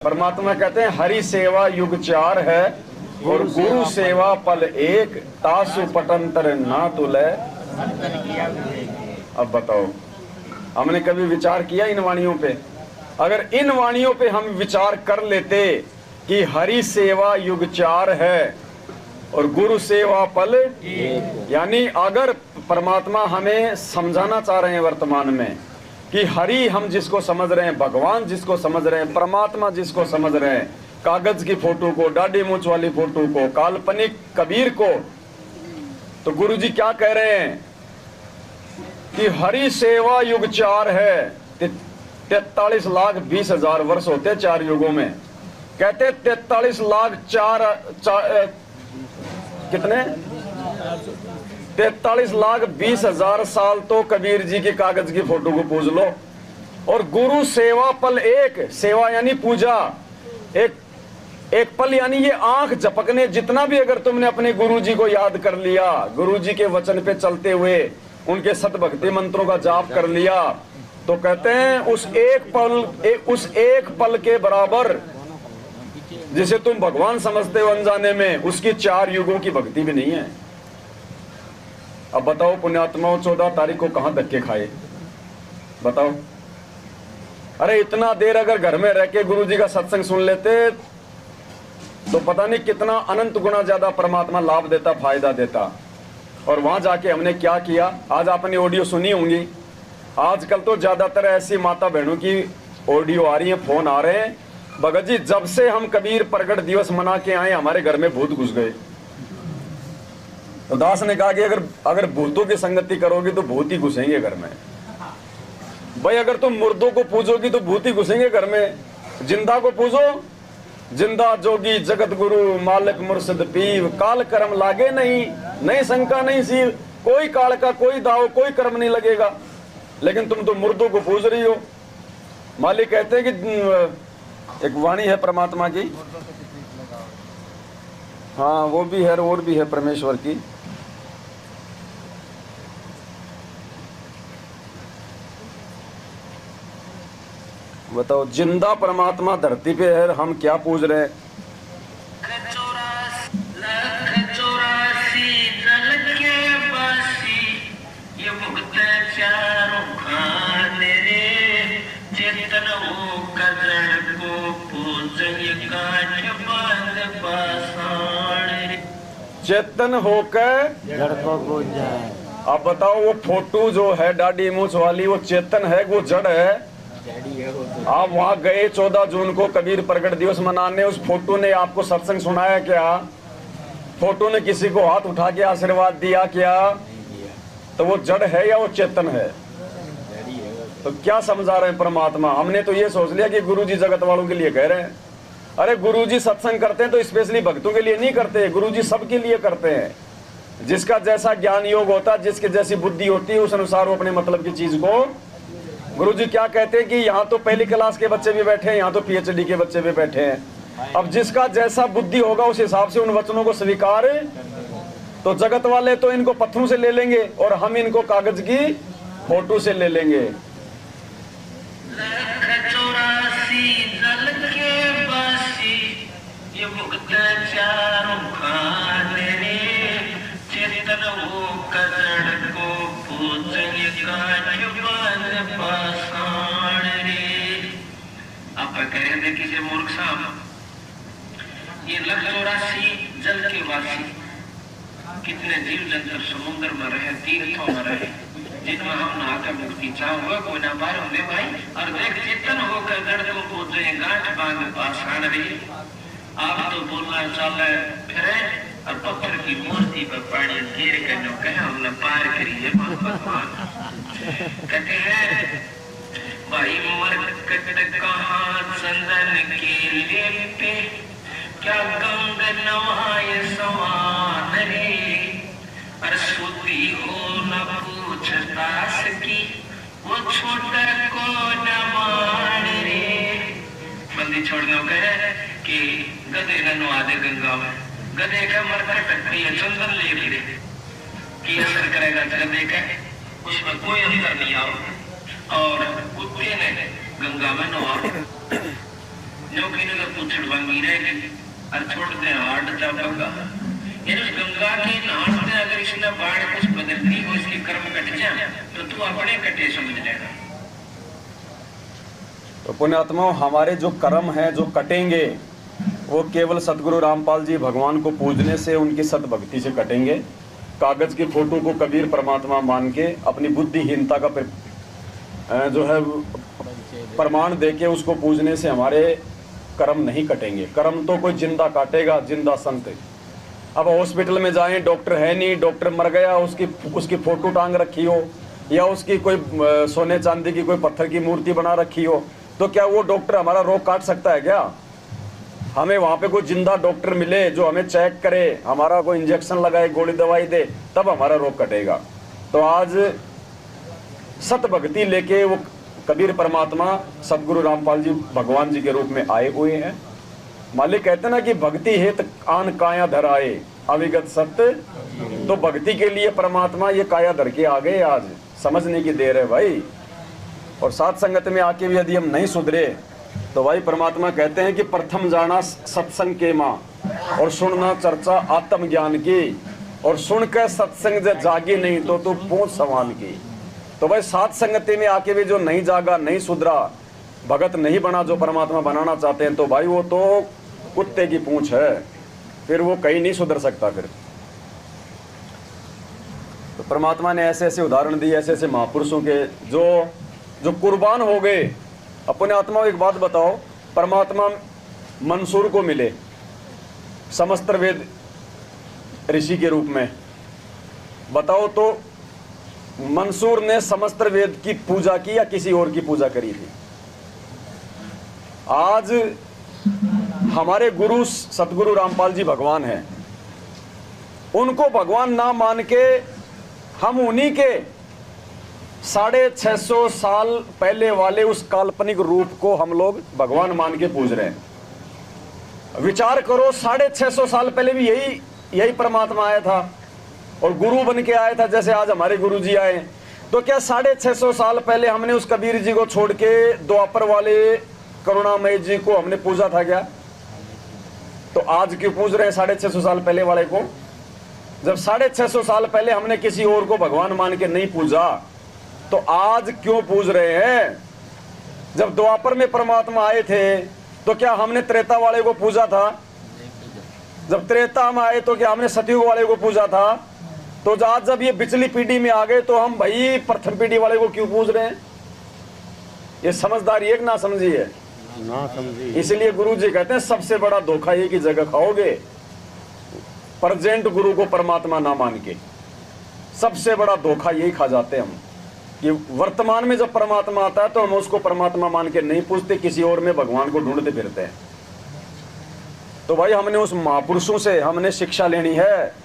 परमात्मा कहते हैं हरि सेवा युग 4 है और गुरु सेवा पल एक, तासु पटंतर ना तुले। अब बताओ, हमने कभी विचार किया इन वाणियों पे? अगर इन वाणियों पे हम विचार कर लेते कि हरि सेवा युग 4 है और गुरु सेवा पल, यानी अगर परमात्मा हमें समझाना चाह रहे हैं वर्तमान में कि हरि हम जिसको समझ रहे हैं, भगवान जिसको समझ रहे हैं, परमात्मा जिसको समझ रहे हैं, कागज की फोटो को, दाढ़ी मूंछ वाली फोटो को, काल्पनिक कबीर को, तो गुरुजी क्या कह रहे हैं कि हरि सेवा युग 4 है। 43,20,000 वर्ष होते 4 युगों में। कहते 43 लाख कितने 43,20,000 साल तो कबीर जी की कागज की फोटो को पूज लो। और गुरु सेवा पल एक, सेवा यानी पूजा, एक पल यानी ये आंख झपकने जितना भी अगर तुमने अपने गुरु जी को याद कर लिया, गुरु जी के वचन पे चलते हुए उनके सतभक्ति मंत्रों का जाप कर लिया, तो कहते हैं उस एक पल के बराबर जिसे तुम भगवान समझते हो अनजाने में, उसकी 4 युगों की भक्ति भी नहीं है। अब बताओ पुण्यात्माओं, 14 तारीख को कहां धक्के खाए? बताओ। अरे इतना देर अगर घर में रह के गुरु जी का सत्संग सुन लेते तो पता नहीं कितना अनंत गुना ज्यादा परमात्मा लाभ देता, फायदा देता। और वहां जाके हमने क्या किया? आज आपने ऑडियो सुनी होंगी। आजकल तो ज्यादातर ऐसी माता बहनों की ऑडियो आ रही है, फोन आ रहे हैं, भगत जी जब से हम कबीर प्रगट दिवस मना के आए हमारे घर में भूत घुस गए। तो दास ने कहा कि अगर भूतों की संगति करोगे तो भूत ही घुसेंगे घर में। भाई अगर तुम मुर्दों को पूजोगी तो भूत ही घुसेंगे घर में। जिंदा को पूजो, जिंदा जोगी जगत गुरु मालिक मुर्शिद पीव, काल कर्म लागे नहीं शंका नहीं सी, कोई काल का कोई दाव कोई कर्म नहीं लगेगा। लेकिन तुम तो मुर्दों को पूज रही हो। मालिक कहते हैं कि एक वाणी है परमात्मा की, हाँ वो भी है और भी है परमेश्वर की। बताओ, जिंदा परमात्मा धरती पे है, हम क्या पूज रहे हैं? चेतन होकर जड़ को पूज जाए। अब बताओ, वो फोटो जो है दाढ़ी मूंछ वाली, वो चेतन है वो जड़ है? आप वहां गए 14 जून को कबीर प्रगट दिवस मनाने, उस फोटो ने आपको सत्संग सुनाया क्या? फोटो ने किसी को हाथ उठा के आशीर्वाद दिया क्या? तो वो जड़ है या वो चेतन है? तो क्या समझा रहे हैं परमात्मा? हमने तो ये सोच लिया कि गुरुजी जगत वालों के लिए कह रहे हैं। अरे गुरुजी सत्संग करते हैं तो स्पेशली भक्तों के लिए नहीं करते, गुरुजी सबके लिए करते हैं। जिसका जैसा ज्ञान योग होता है, जिसकी जैसी बुद्धि होती है, उस अनुसार वो अपने मतलब की चीज को। गुरुजी क्या कहते हैं कि यहाँ तो पहली क्लास के बच्चे भी बैठे हैं, यहाँ तो PhD के बच्चे भी बैठे हैं। अब जिसका जैसा बुद्धि होगा उस हिसाब से उन वचनों को स्वीकार। तो जगत वाले तो इनको पत्थरों से ले लेंगे और हम इनको कागज की फोटो से ले लेंगे। किसी मूर्ख साहब, ये 1,84,000 जल के वासी कितने जीव जंतु समुद्र में रहे, तीर्थों में रहे, जिनमें हम नहाकर मुक्ति चाहोगे कोई ना पार होंगे भाई। और देख चेतन होकर जड़ को पूजे गांठ बांध पाषाण रही। आप तो बोलना चले फिरे और पत्थर की मूर्ति पर पानी गिर कर जो कहे हमने पार करिए भगवान। कहते हैं भाई मरकट कहाँ चंदन के लेते, क्या गंग नवाए समान रे, और सुधी हो न पूछ दास की, वो छोटा को न मान रे। बंदी छोड़ने को कहे कि गधे न नवा दे गंगा में। गधे का मरकट चंदन ले ले की असर करेगा गधे का, उसमें कोई अंतर नहीं आओ। और कुत्ते ने गंगा में नवा, नौकी ने पूछड़ वांगी रहेगी और छोड़ते हार्ड जाएगा। यानी उस गंगा के नाम में अगर इसने बाढ़ कुछ बदलती हो, इसके कर्म कट जाए तो तू अपने कटे समझ लेगा। तो पुण्यात्माओं, हमारे जो कर्म हैं जो कटेंगे वो केवल सतगुरु रामपाल जी भगवान को पूजने से, उनकी सत भक्ति से कटेंगे। कागज की फोटो को कबीर परमात्मा मान के अपनी बुद्धिहीनता का जो है प्रमाण देके उसको पूजने से हमारे कर्म नहीं कटेंगे। कर्म तो कोई जिंदा काटेगा, जिंदा संत। अब हॉस्पिटल में जाएं, डॉक्टर है नहीं, डॉक्टर मर गया, उसकी फोटो टांग रखी हो या उसकी कोई सोने चांदी की कोई पत्थर की मूर्ति बना रखी हो, तो क्या वो डॉक्टर हमारा रोग काट सकता है क्या? हमें वहाँ पे कोई जिंदा डॉक्टर मिले जो हमें चेक करे, हमारा कोई इंजेक्शन लगाए, गोली दवाई दे, तब हमारा रोग कटेगा। तो आज सत भक्ति लेके वो कबीर परमात्मा सतगुरु रामपाल जी भगवान जी के रूप में आए हुए हैं। मालिक कहते ना कि भक्ति हेत आन काया धर आए अविगत सत्य। तो भक्ति के लिए परमात्मा ये काया धर के आ गए। आज समझने की देर है भाई। और साथ संगत में आके भी यदि हम नहीं सुधरे तो भाई परमात्मा कहते हैं कि प्रथम जाना सत्संग के माँ और सुनना चर्चा आत्मज्ञान की, और सुन के सत्संग जब जागी नहीं तो तू पूछ सवाल की। तो भाई साथ संगति में आके भी जो नहीं जागा, नहीं सुधरा, भगत नहीं बना जो परमात्मा बनाना चाहते हैं, तो भाई वो तो कुत्ते की पूंछ है, फिर वो कहीं नहीं सुधर सकता। फिर तो परमात्मा ने ऐसे ऐसे उदाहरण दिए, ऐसे ऐसे महापुरुषों के जो कुर्बान हो गए। अपने आत्मा एक बात बताओ, परमात्मा मंसूर को मिले समस्त वेद ऋषि के रूप में, बताओ तो मंसूर ने समस्त वेद की पूजा की या किसी और की पूजा करी थी? आज हमारे गुरु सतगुरु रामपाल जी भगवान हैं, उनको भगवान ना मान के हम उन्हीं के 650 साल पहले वाले उस काल्पनिक रूप को हम लोग भगवान मान के पूज रहे हैं। विचार करो, 650 साल पहले भी यही परमात्मा आया था और गुरु बन के आया था, जैसे आज हमारे गुरु जी आए। तो क्या 650 साल पहले हमने उस कबीर जी को छोड़ के द्वापर वाले करुणामय जी को हमने पूजा था क्या? तो आज क्यों पूज रहे हैं 650 साल पहले वाले को? जब 650 साल पहले हमने किसी और को भगवान मान के नहीं पूजा, तो आज क्यों पूज रहे हैं? जब द्वापर में परमात्मा आए थे तो क्या हमने त्रेता वाले को पूजा था? जब त्रेता में आए तो क्या हमने सतयुग वाले को पूजा था? तो आज जब ये पिछली पीढ़ी में आ गए तो हम भाई प्रथम पीढ़ी वाले को क्यों पूज रहे हैं? ये समझदारी एक ना समझी है, ना समझी। इसलिए गुरु जी कहते हैं सबसे बड़ा धोखा ये की जगह खाओगे प्रेजेंट गुरु को परमात्मा ना मान के। सबसे बड़ा धोखा यही खा जाते हैं हम कि वर्तमान में जब परमात्मा आता है तो हम उसको परमात्मा मान के नहीं पूछते, किसी और में भगवान को ढूंढते फिरते हैं। तो भाई हमने उस महापुरुषों से हमने शिक्षा लेनी है